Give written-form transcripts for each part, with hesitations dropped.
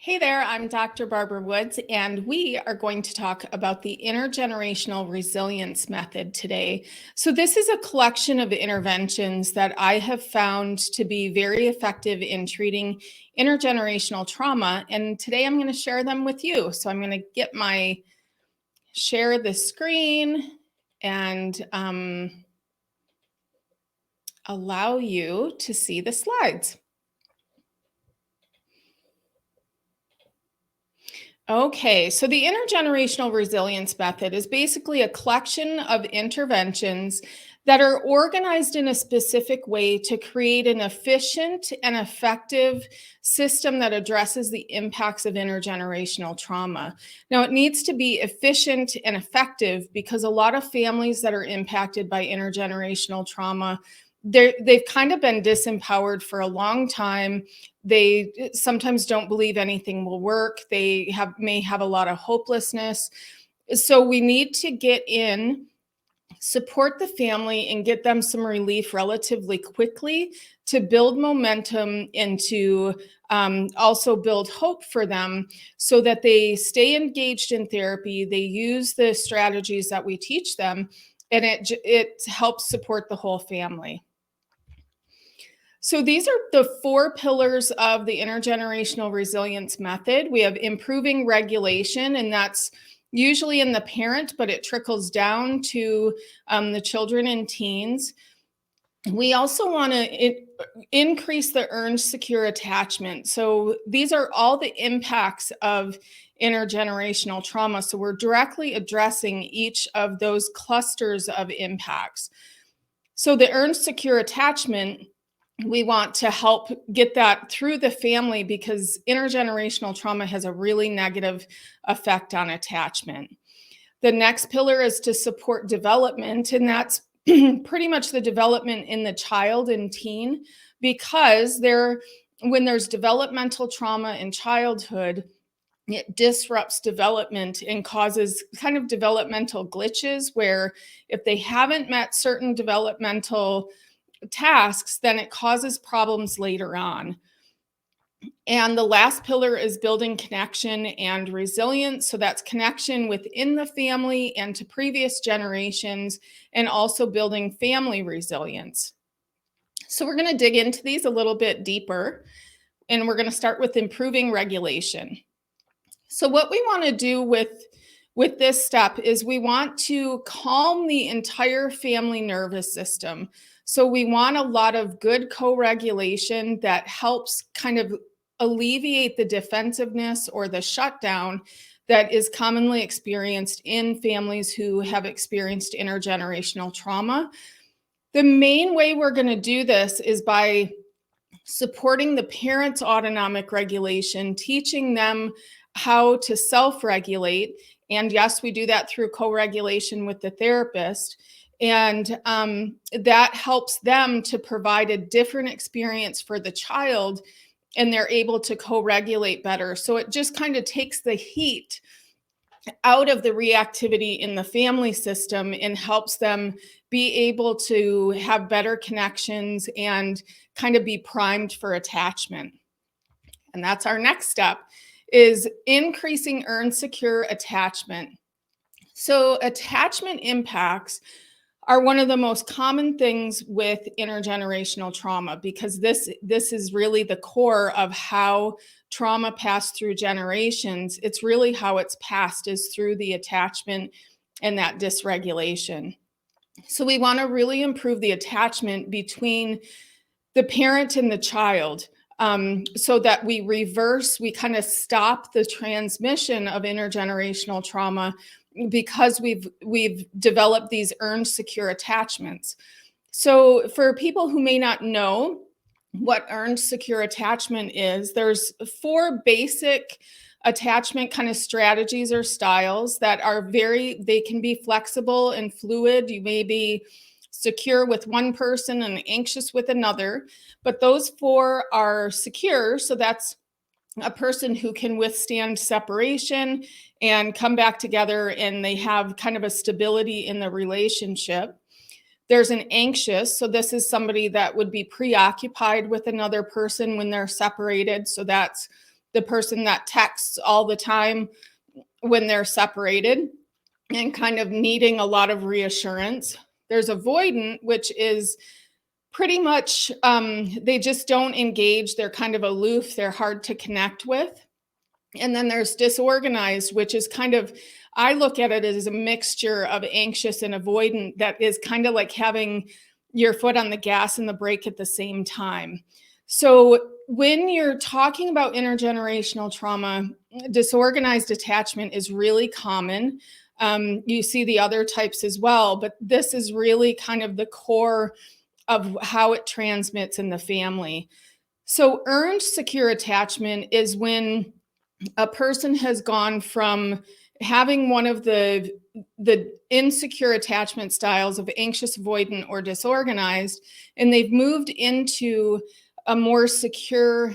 Hey there, I'm Dr. Barbara Woods, and we are going to talk about the intergenerational resilience method today. So, this is a collection of interventions that I have found to be very effective in treating intergenerational trauma. And today I'm going to share them with you. So, I'm going to share the screen and allow you to see the slides. Okay, so the intergenerational resilience method is basically a collection of interventions that are organized in a specific way to create an efficient and effective system that addresses the impacts of intergenerational trauma. Now, it needs to be efficient and effective because a lot of families that are impacted by intergenerational trauma, they've kind of been disempowered for a long time. They sometimes don't believe anything will work. They may have a lot of hopelessness. So we need to get in, support the family, and get them some relief relatively quickly to build momentum and to also build hope for them so that they stay engaged in therapy. They use the strategies that we teach them, and it helps support the whole family. So these are the 4 pillars of the intergenerational resilience method. We have improving regulation, and that's usually in the parent, but it trickles down to the children and teens. We also want to increase the earned secure attachment. So these are all the impacts of intergenerational trauma. So we're directly addressing each of those clusters of impacts. So the earned secure attachment, we want to help get that through the family because intergenerational trauma has a really negative effect on attachment. The next pillar is to support development, and that's pretty much the development in the child and teen, because when there's developmental trauma in childhood, it disrupts development and causes kind of developmental glitches where if they haven't met certain developmental tasks, then it causes problems later on. And the last pillar is building connection and resilience. So that's connection within the family and to previous generations, and also building family resilience. So we're going to dig into these a little bit deeper, and we're going to start with improving regulation. So what we want to do with this step is we want to calm the entire family nervous system. So we want a lot of good co-regulation that helps kind of alleviate the defensiveness or the shutdown that is commonly experienced in families who have experienced intergenerational trauma. The main way we're going to do this is by supporting the parents' autonomic regulation, teaching them how to self-regulate. And yes, we do that through co-regulation with the therapist. And that helps them to provide a different experience for the child, and they're able to co-regulate better. So it just kind of takes the heat out of the reactivity in the family system and helps them be able to have better connections and kind of be primed for attachment. And that's our next step, is increasing earned secure attachment. So attachment impacts are one of the most common things with intergenerational trauma, because this is really the core of how trauma passed through generations. It's really how it's passed is through the attachment and that dysregulation. So we want to really improve the attachment between the parent and the child, so that we kind of stop the transmission of intergenerational trauma, because we've developed these earned secure attachments. So for people who may not know what earned secure attachment is, there's 4 basic attachment kind of strategies or styles that are they can be flexible and fluid. You may be secure with one person and anxious with another, but those 4 are secure. So that's a person who can withstand separation and come back together, and they have kind of a stability in the relationship. There's an anxious. So this is somebody that would be preoccupied with another person when they're separated. So that's the person that texts all the time when they're separated and kind of needing a lot of reassurance. There's avoidant, which is pretty much they just don't engage. They're kind of aloof. They're hard to connect with. And then there's disorganized, which is kind of, I look at it as a mixture of anxious and avoidant that is kind of like having your foot on the gas and the brake at the same time. So when you're talking about intergenerational trauma, disorganized attachment is really common. You see the other types as well, but this is really kind of the core of how it transmits in the family. So earned secure attachment is when a person has gone from having one of the insecure attachment styles of anxious, avoidant, or disorganized, and they've moved into a more secure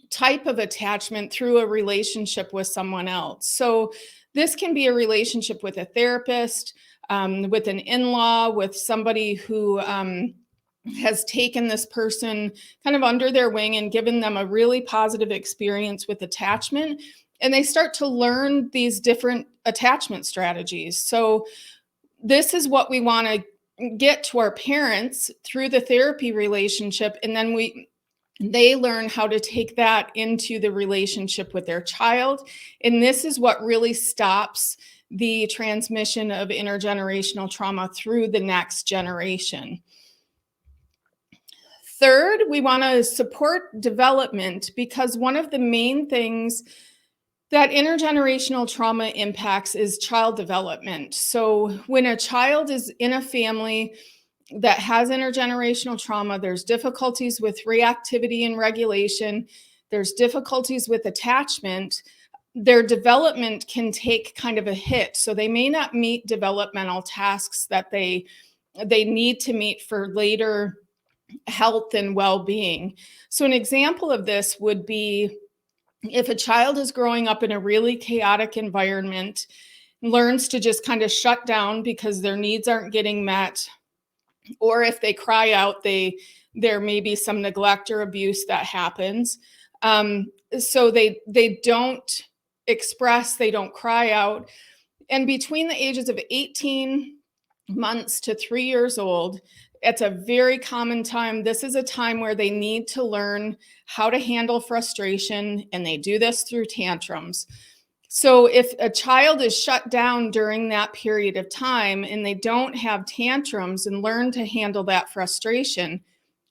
type of attachment through a relationship with someone else. So this can be a relationship with a therapist, with an in-law, with somebody who has taken this person kind of under their wing and given them a really positive experience with attachment. And they start to learn these different attachment strategies. So this is what we want to get to our parents through the therapy relationship. And then they learn how to take that into the relationship with their child. And this is what really stops the transmission of intergenerational trauma through the next generation. Third, we want to support development, because one of the main things that intergenerational trauma impacts is child development. So when a child is in a family that has intergenerational trauma, there's difficulties with reactivity and regulation, there's difficulties with attachment, their development can take kind of a hit. So they may not meet developmental tasks that they need to meet for later health and well-being. So an example of this would be if a child is growing up in a really chaotic environment, learns to just kind of shut down because their needs aren't getting met, or if they cry out, there may be some neglect or abuse that happens. So they don't express, they don't cry out. And between the ages of 18 months to 3 years old, it's a very common time. This is a time where they need to learn how to handle frustration, and they do this through tantrums. So if a child is shut down during that period of time and they don't have tantrums and learn to handle that frustration,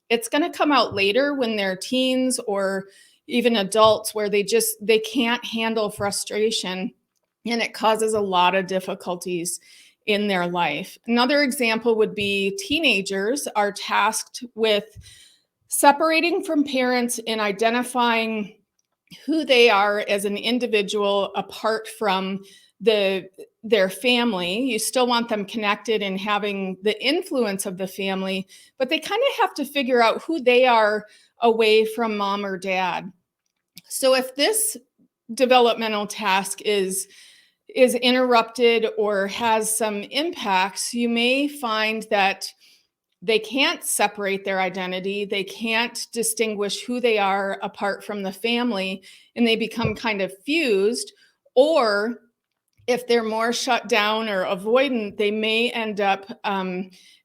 it's going to come out later when they're teens or even adults where they can't handle frustration, and it causes a lot of difficulties in their life. Another example would be teenagers are tasked with separating from parents and identifying who they are as an individual apart from their family. You still want them connected and having the influence of the family, but they kind of have to figure out who they are away from mom or dad. So if this developmental task is interrupted or has some impacts, you may find that they can't separate their identity. They can't distinguish who they are apart from the family, and they become kind of fused. Or if they're more shut down or avoidant, they may end up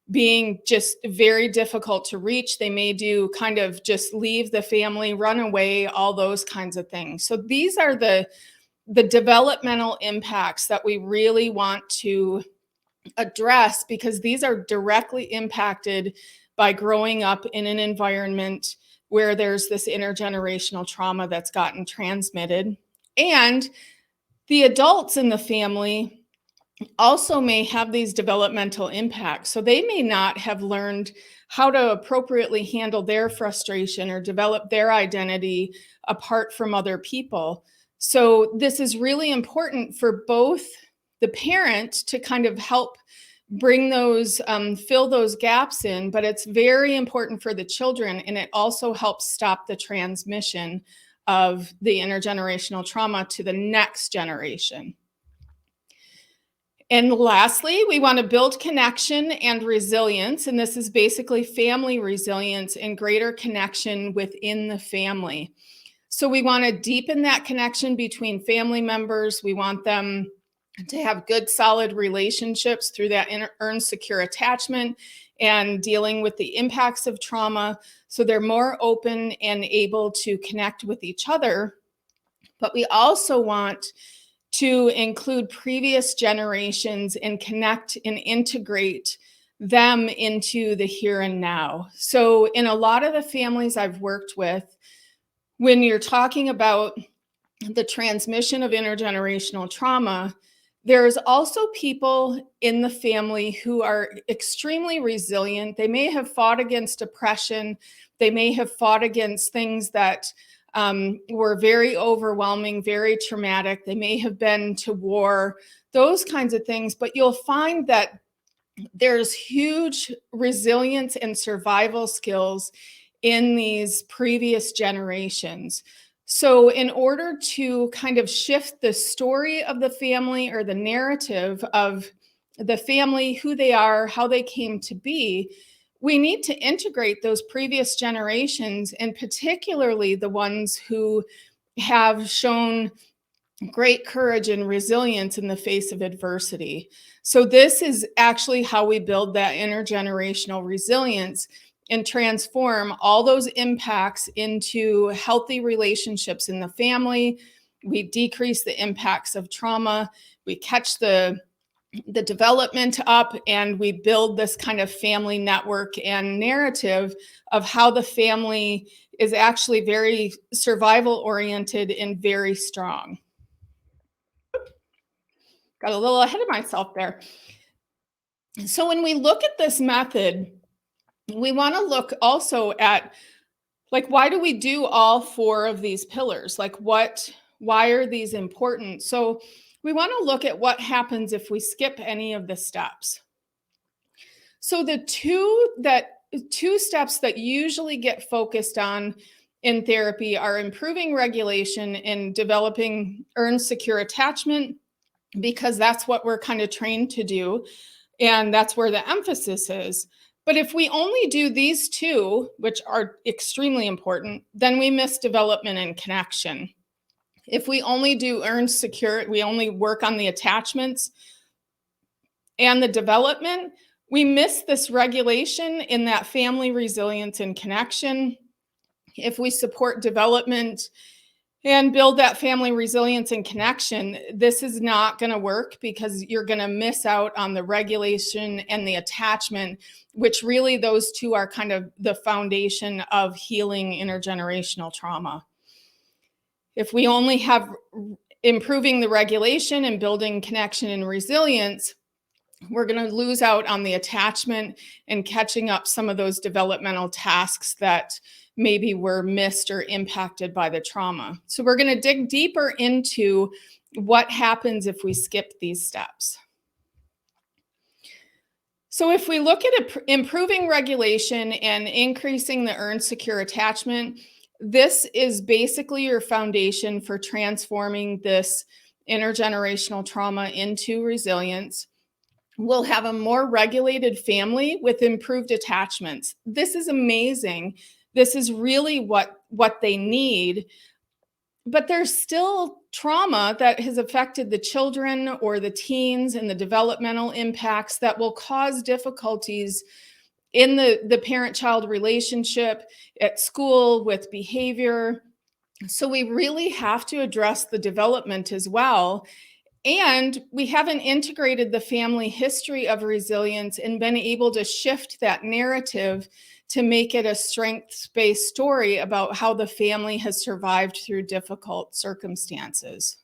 being just very difficult to reach. They may do kind of just leave the family, run away, all those kinds of things. So these are the developmental impacts that we really want to address, because these are directly impacted by growing up in an environment where there's this intergenerational trauma that's gotten transmitted. And the adults in the family also may have these developmental impacts. So they may not have learned how to appropriately handle their frustration or develop their identity apart from other people. So this is really important for both the parent to kind of help bring those, fill those gaps in, but it's very important for the children, and it also helps stop the transmission of the intergenerational trauma to the next generation. And lastly, we want to build connection and resilience, and this is basically family resilience and greater connection within the family. So we want to deepen that connection between family members. We want them to have good, solid relationships through that earned secure attachment and dealing with the impacts of trauma. So they're more open and able to connect with each other. But we also want to include previous generations and connect and integrate them into the here and now. So, in a lot of the families I've worked with, when you're talking about the transmission of intergenerational trauma, there's also people in the family who are extremely resilient. They may have fought against depression. They may have fought against things that were very overwhelming, very traumatic. They may have been to war, those kinds of things. But you'll find that there's huge resilience and survival skills in these previous generations. So, in order to kind of shift the story of the family or the narrative of the family, who they are, how they came to be, we need to integrate those previous generations, and particularly the ones who have shown great courage and resilience in the face of adversity. So, this is actually how we build that intergenerational resilience and transform all those impacts into healthy relationships in the family. We decrease the impacts of trauma. We catch the development up, and we build this kind of family network and narrative of how the family is actually very survival oriented and very strong. Got a little ahead of myself there. So when we look at this method, we want to look also at, like, why do we do all four of these pillars? Like, why are these important? So we want to look at what happens if we skip any of the steps. So the two steps that usually get focused on in therapy are improving regulation and developing earned secure attachment, because that's what we're kind of trained to do. And that's where the emphasis is. But if we only do these two, which are extremely important, then we miss development and connection. If we only do earned secure, we only work on the attachments and the development, we miss this regulation in that family resilience and connection. If we support development and build that family resilience and connection, this is not going to work, because you're going to miss out on the regulation and the attachment, which really those two are kind of the foundation of healing intergenerational trauma. If we only have improving the regulation and building connection and resilience, we're going to lose out on the attachment and catching up some of those developmental tasks that maybe were missed or impacted by the trauma. So we're going to dig deeper into what happens if we skip these steps. So if we look at improving regulation and increasing the earned secure attachment, this is basically your foundation for transforming this intergenerational trauma into resilience. We'll have a more regulated family with improved attachments. This is amazing. This is really what they need. But there's still trauma that has affected the children or the teens, and the developmental impacts that will cause difficulties in the parent-child relationship, at school, with behavior. So we really have to address the development as well. And we haven't integrated the family history of resilience and been able to shift that narrative to make it a strengths-based story about how the family has survived through difficult circumstances.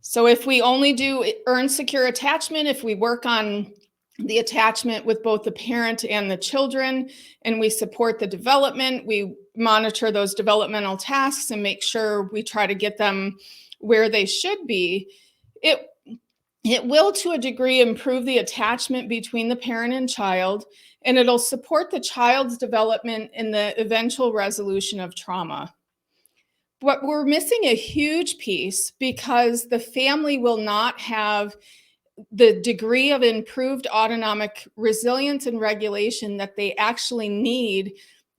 So if we only do earned secure attachment, if we work on the attachment with both the parent and the children, and we support the development, we monitor those developmental tasks and make sure we try to get them where they should be, it will, to a degree, improve the attachment between the parent and child, and it'll support the child's development in the eventual resolution of trauma. But we're missing a huge piece, because the family will not have the degree of improved autonomic resilience and regulation that they actually need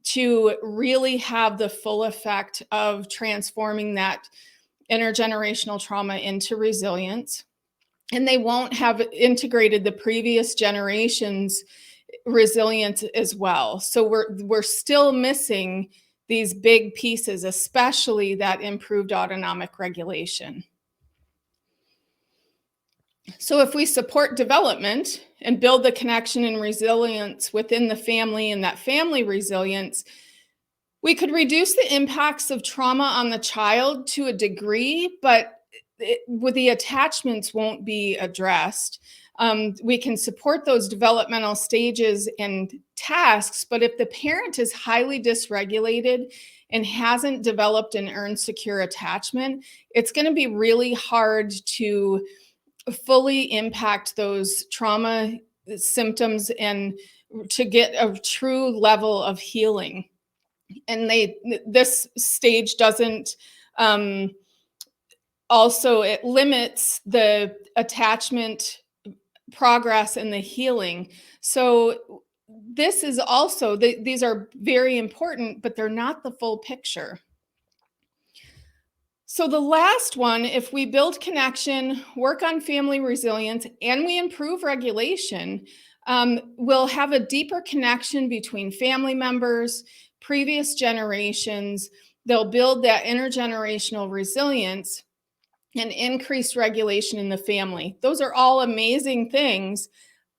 to really have the full effect of transforming that intergenerational trauma into resilience. And they won't have integrated the previous generation's resilience as well. So we're still missing these big pieces, especially that improved autonomic regulation. So if we support development and build the connection and resilience within the family and that family resilience, we could reduce the impacts of trauma on the child to a degree, but with the attachments won't be addressed. We can support those developmental stages and tasks, but if the parent is highly dysregulated and hasn't developed and earned secure attachment, it's going to be really hard to fully impact those trauma symptoms and to get a true level of healing. And this stage doesn't also, it limits the attachment progress and the healing. So this is also, these are very important, but they're not the full picture. So the last one, if we build connection, work on family resilience, and we improve regulation, we'll have a deeper connection between family members, previous generations. They'll build that intergenerational resilience and increased regulation in the family. Those are all amazing things,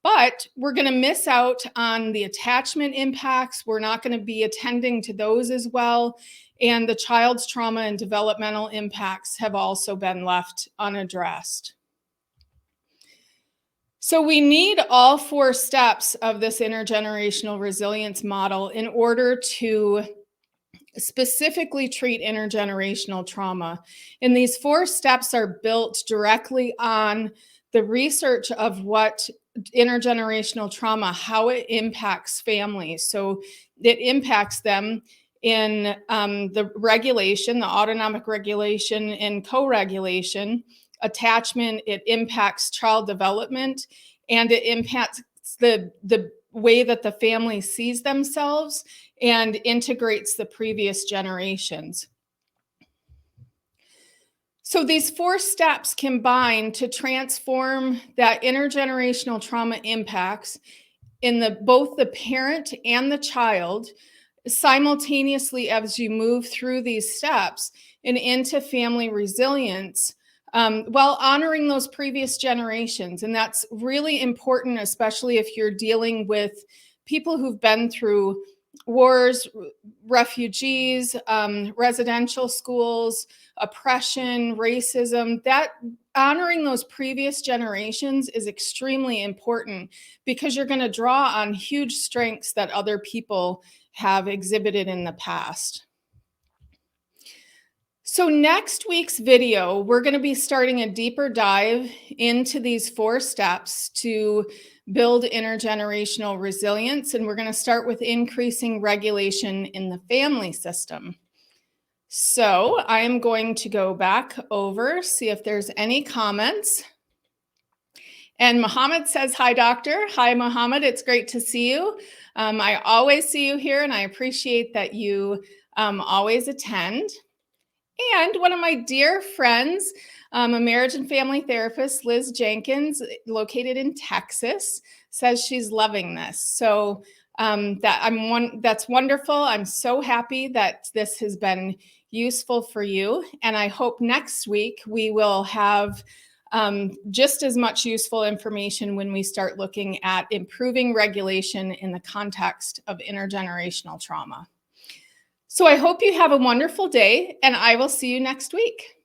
but we're going to miss out on the attachment impacts. We're not going to be attending to those as well. And the child's trauma and developmental impacts have also been left unaddressed. So we need all 4 steps of this intergenerational resilience model in order to specifically treat intergenerational trauma. And these 4 steps are built directly on the research of what intergenerational trauma, how it impacts families. So it impacts them in the regulation, the autonomic regulation and co-regulation, attachment, it impacts child development, and it impacts the way that the family sees themselves and integrates the previous generations. So these 4 steps combine to transform that intergenerational trauma impacts in both the parent and the child simultaneously as you move through these steps and into family resilience, while honoring those previous generations. And that's really important, especially if you're dealing with people who've been through wars, refugees, residential schools, oppression, racism. That honoring those previous generations is extremely important because you're going to draw on huge strengths that other people have exhibited in the past. So next week's video, we're going to be starting a deeper dive into these 4 steps to build intergenerational resilience. And we're going to start with increasing regulation in the family system. So I am going to go back over, see if there's any comments. And Muhammad says, hi, doctor. Hi, Muhammad. It's great to see you. I always see you here, and I appreciate that you always attend. And one of my dear friends, a marriage and family therapist, Liz Jenkins, located in Texas, says she's loving this. So that's wonderful. I'm so happy that this has been useful for you. And I hope next week we will have just as much useful information when we start looking at improving regulation in the context of intergenerational trauma. So I hope you have a wonderful day, and I will see you next week.